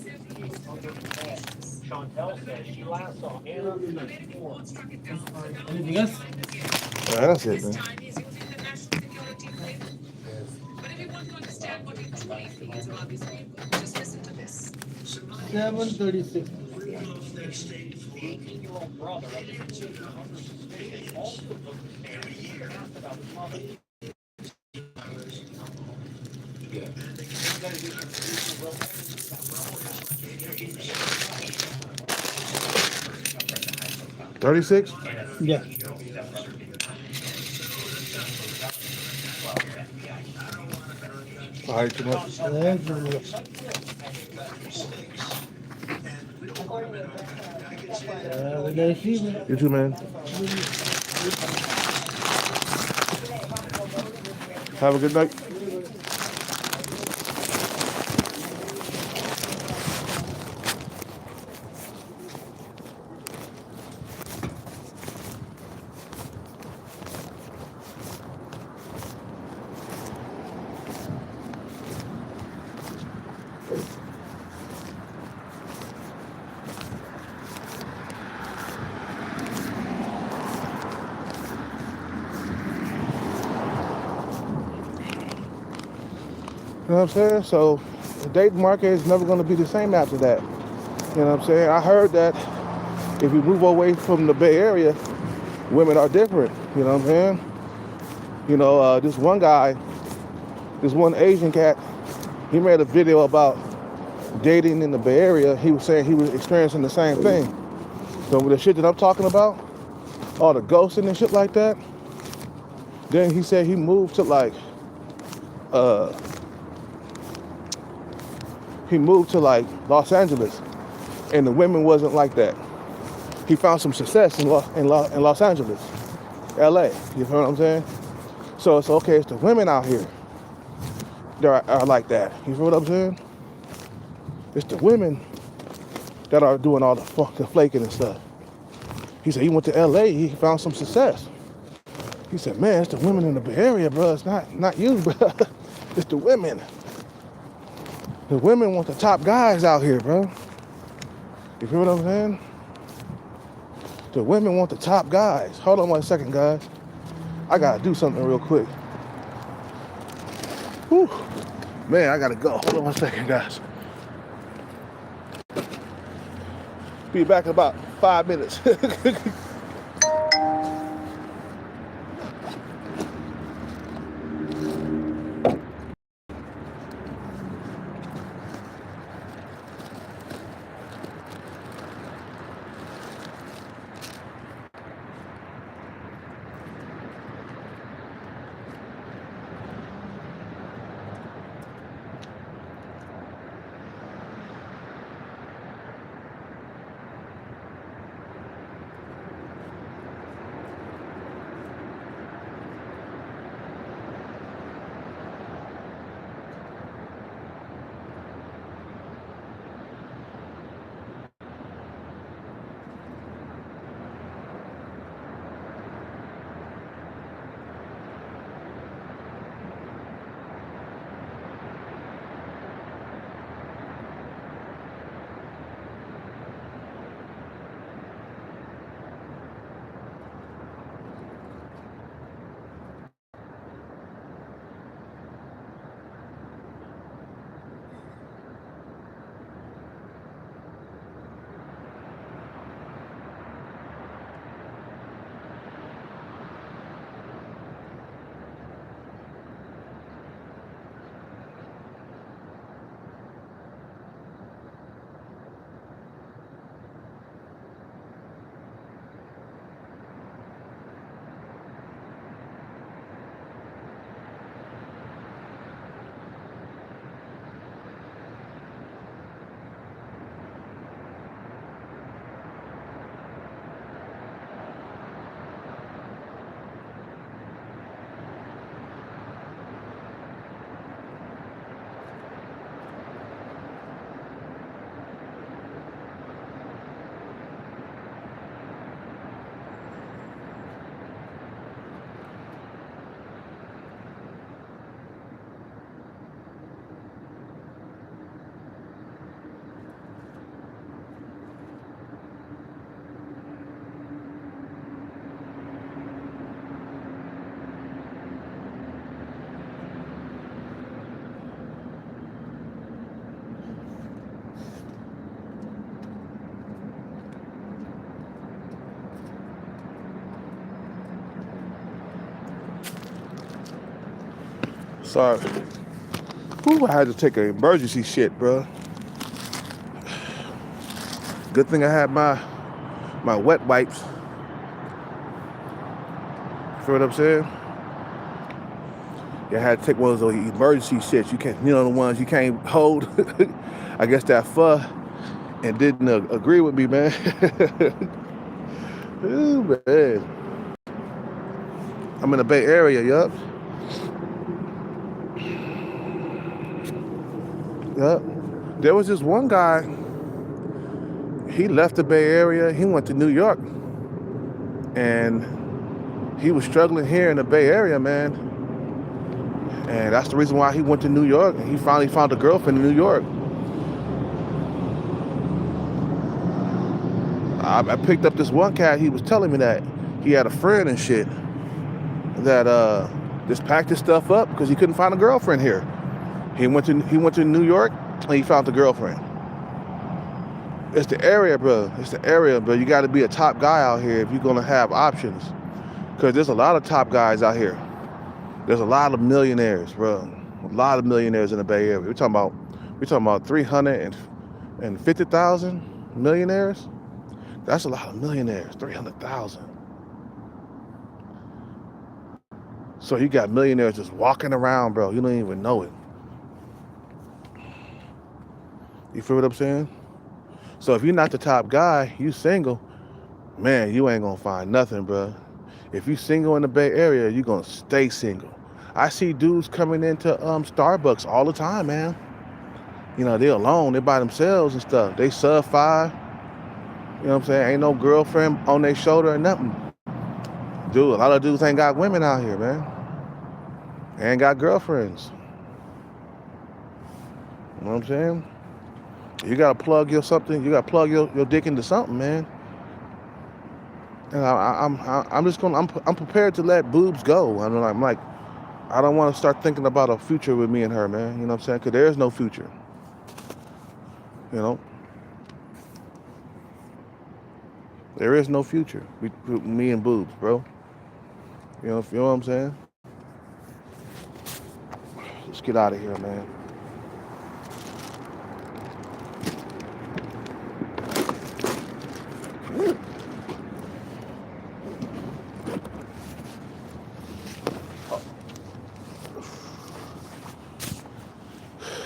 68 under the head. Chantel says she last saw Anna in '94. Anything else? Yeah, that's it, man. But everyone's going to stand what he truly feels about this people. Just listen to this. 7:36. 18-year-old brother of the deceased under suspicion also took the stand and asked about his mother. Yeah. 36? Yeah. All right, too much. You too, man. Have a good night. know what I'm saying? So the dating market is never going to be the same after that. You know what I'm saying? I heard that if you move away from the Bay Area, women are different. You know what I'm saying? You know, this one guy, this one Asian cat, he made a video about dating in the Bay Area. He was saying he was experiencing the same thing. So with the shit that I'm talking about, all the ghosting and shit like that, then he said he moved to like Los Angeles, and the women wasn't like that. He found some success in Los Angeles, LA. You know what I'm saying? So it's okay. It's the women out here that are like that. You feel what I'm saying? It's the women that are doing all the fucking flaking and stuff. He said he went to LA. He found some success. He said, man, it's the women in the Bay Area, bro. It's not you, bro. It's the women. The women want the top guys out here, bro. You feel what I'm saying? The women want the top guys. Hold on 1 second, guys. I gotta do something real quick. Whew. Man, I gotta go. Hold on 1 second, guys. Be back in about 5 minutes. Sorry. Ooh, I had to take an emergency shit, bro. Good thing I had my wet wipes. Feel what I'm saying? Yeah, I had to take one of those emergency shits. You can't, the ones you can't hold. I guess that pho and didn't agree with me, man. Ooh, man. I'm in the Bay Area, yup. Yep. There was this one guy, he left the Bay Area, he went to New York. And he was struggling here in the Bay Area, man. And that's the reason why he went to New York. And he finally found a girlfriend in New York. I picked up this one cat, he was telling me that he had a friend and shit that just packed his stuff up because he couldn't find a girlfriend here. He went to New York and he found the girlfriend. It's the area, bro. It's the area, bro. You got to be a top guy out here if you're gonna have options. Cause there's a lot of top guys out here. There's a lot of millionaires, bro. A lot of millionaires in the Bay Area. We're talking about 350,000 millionaires. That's a lot of millionaires. 300,000. So you got millionaires just walking around, bro. You don't even know it. You feel what I'm saying? So if you're not the top guy, you single, man, you ain't gonna find nothing, bro. If you single in the Bay Area, you're gonna stay single. I see dudes coming into Starbucks all the time, man. You know, they're alone, they're by themselves and stuff. They sub 5. You know what I'm saying? Ain't no girlfriend on their shoulder or nothing. Dude, a lot of dudes ain't got women out here, man. They ain't got girlfriends. You know what I'm saying? You gotta plug your something. You gotta plug your dick into something, man. And I'm prepared to let boobs go. I'm like, I don't want to start thinking about a future with me and her, man. You know what I'm saying? Because there is no future. You know? There is no future with me and boobs, bro. You know what I'm saying? Let's get out of here, man.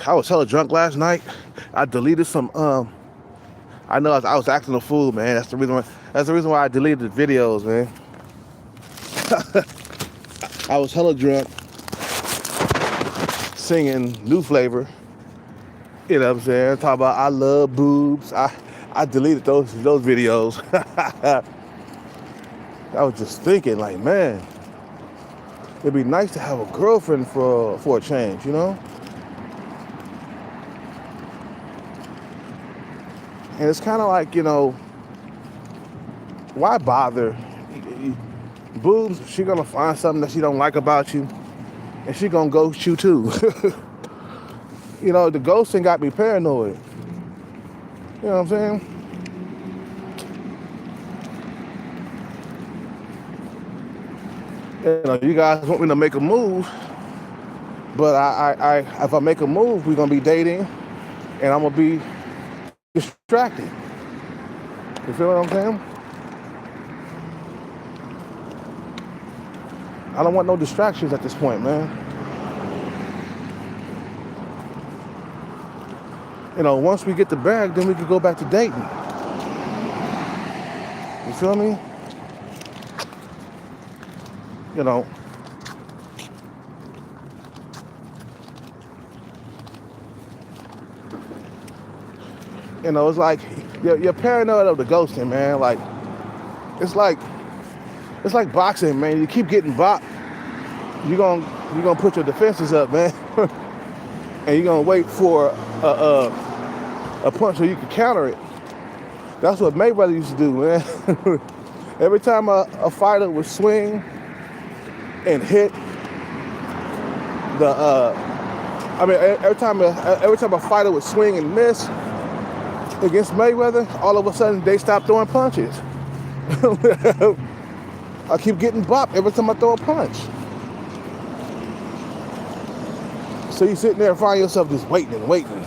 I was hella drunk last night. I deleted some. I know I was acting a fool, man. That's the reason why I deleted the videos, man. I was hella drunk, singing New Flavor. You know what I'm saying? Talking about I love boobs. I deleted those videos. I was just thinking, like, man, it'd be nice to have a girlfriend for a change, you know? And it's kind of like, you know, why bother? Boobs, she gonna find something that she don't like about you, and she gonna ghost you too. You know, the ghosting got me paranoid. You know what I'm saying? You know, you guys want me to make a move, but I if I make a move, we're gonna be dating, and I'm gonna be distracted. You feel what I'm saying? I don't want no distractions at this point, man. You know, once we get the bag, then we can go back to dating. You feel me? You know. You know, it's like you're paranoid of the ghosting, man. Like it's like boxing, man. You keep getting bopped, you're gonna put your defenses up, man, and you're gonna wait for a punch so you can counter it. That's what Mayweather used to do, man. Every time a fighter would swing and hit every time a fighter would swing and miss against Mayweather, all of a sudden they stop throwing punches. I keep getting bopped every time I throw a punch. So you sitting there and find yourself just waiting and waiting.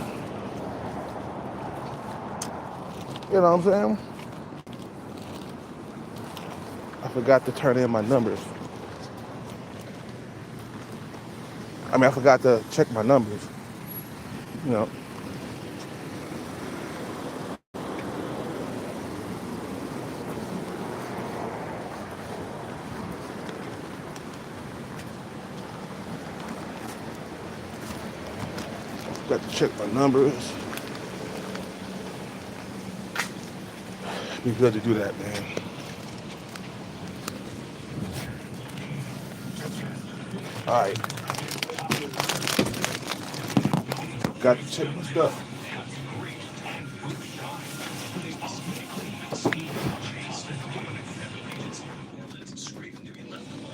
You know what I'm saying? I forgot to turn in my numbers. I forgot to check my numbers. You know. Got to check my numbers. Be good to do that, man. All right. Got to check my stuff.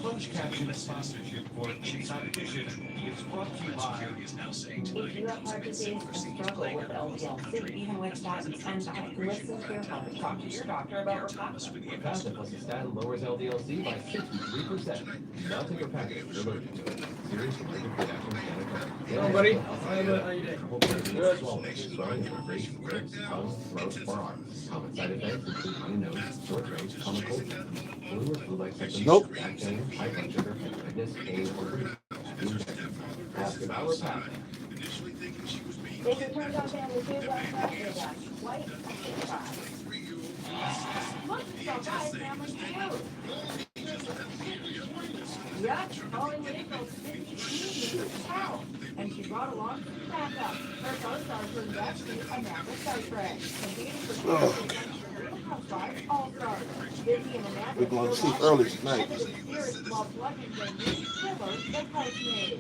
Closed caption sponsorship for Chase Edition. If you have heart disease and struggle with LDL-C, even with statins, and listen carefully, talk to your doctor about Repatha. Repatha plus a statin lowers LDL-C by 63%. Do not take Repatha if you're allergic to it. Serious allergic reactions can occur. Hello, buddy. How you doing? Trouble breathing, Good. swallowing, swelling in your face, lips, tongue, throat, or arms. Common side effects include runny nose, sore throat, common cold, flu or flu-like symptoms, Nope. back pain, high blood sugar, redness, pain, or breathing. Ask about Repatha. They returned on family food last night with a white chicken fry. Look, so guys, family feud. Yep, Holly Nichols didn't eat cow, and she brought along some backup. Her co-stars were Destiny and Amanda Seyfried, competing for the Real Housewives All-Stars. Vicky and Amanda We're going to sleep early tonight. ended in spirits while plugging their new pillow, the Postmaid.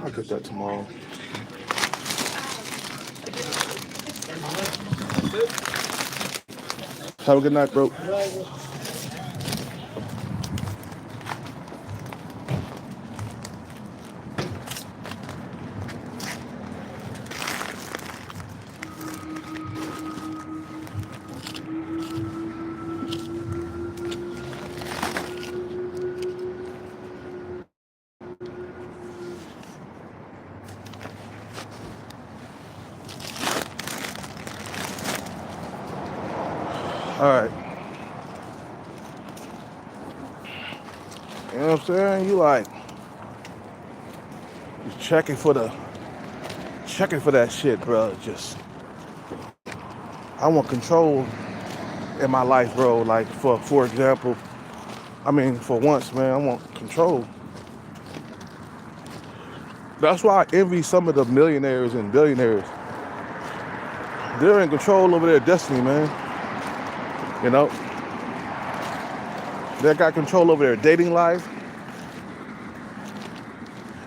I'll get that tomorrow. Have a good night, bro. All right. You know what I'm saying? You like checking for that shit, bro. Just I want control in my life, bro. Like for example, for once, man, I want control. That's why I envy some of the millionaires and billionaires. They're in control over their destiny, man. You know, they got control over their dating life.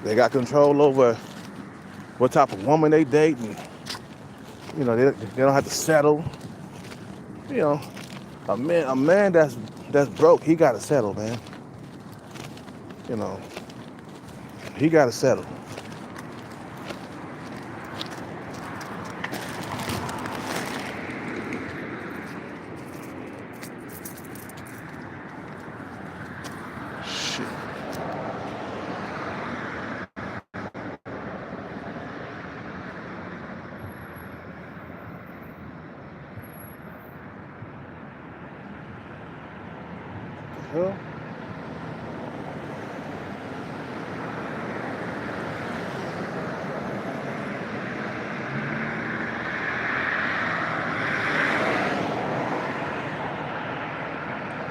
They got control over what type of woman they date, and you know they don't have to settle. You know, a man that's broke, he gotta settle, man. You know, he gotta settle. Hell?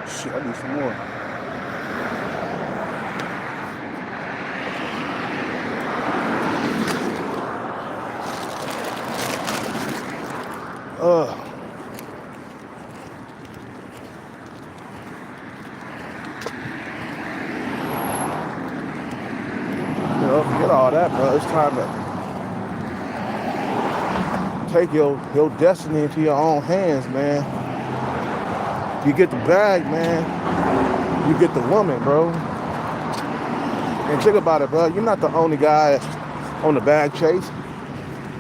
Shit, I need some more. You know, forget all that, bro. It's time to take your destiny into your own hands, man. You get the bag, man. You get the woman, bro. And think about it, bro. You're not the only guy on the bag chase.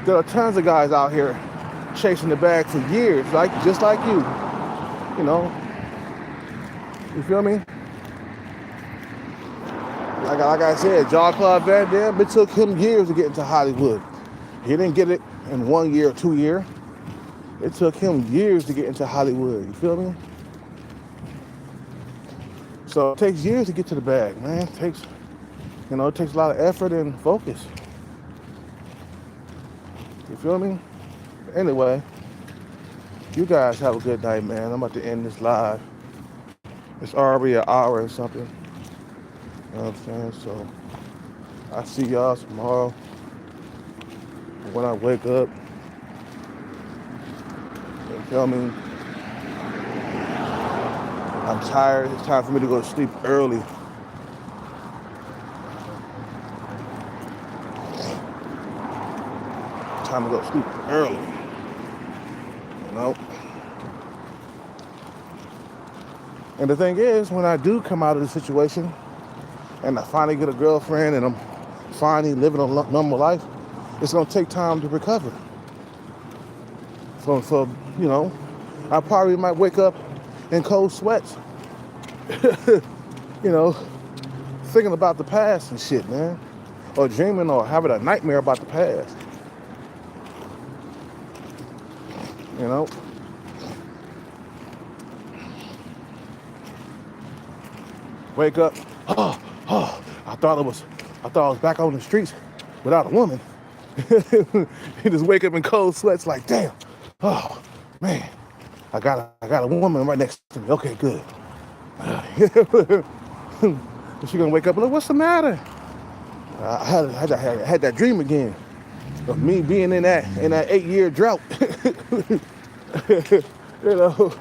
There are tons of guys out here chasing the bag for years, just like you. You know. You feel me? Like I said, Jean-Claude Van Damme, it took him years to get into Hollywood. He didn't get it in 1 year or 2 years. It took him years to get into Hollywood. You feel me? So it takes years to get to the bag, man. It takes a lot of effort and focus. You feel me? Anyway, you guys have a good night, man. I'm about to end this live. It's already an hour or something. You know what I'm saying? So I'll see y'all tomorrow when I wake up. You feel me? I'm tired. It's time for me to go to sleep early. Time to go to sleep early. You know? And the thing is, when I do come out of the situation and I finally get a girlfriend and I'm finally living a normal life, it's gonna take time to recover. So you know, I probably might wake up in cold sweats, you know, thinking about the past and shit, man. Or dreaming or having a nightmare about the past. You know? Wake up, I thought I was back on the streets without a woman. You just wake up in cold sweats like, damn, oh man, I got a woman right next to me. Okay, good. She gonna wake up and like, what's the matter? I had that dream again of me being in that 8-year drought. You know,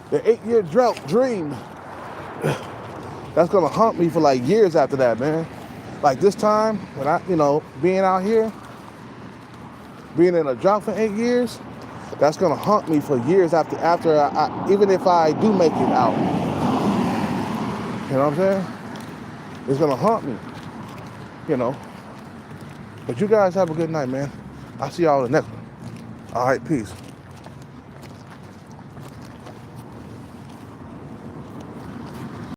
the 8-year drought dream. That's gonna haunt me for like years after that, man. Like this time, when I, you know, being out here, being in a drought for 8 years, that's gonna haunt me for years after I even if I do make it out. You know what I'm saying? It's gonna haunt me. You know. But you guys have a good night, man. I'll see y'all in the next one. All right, peace.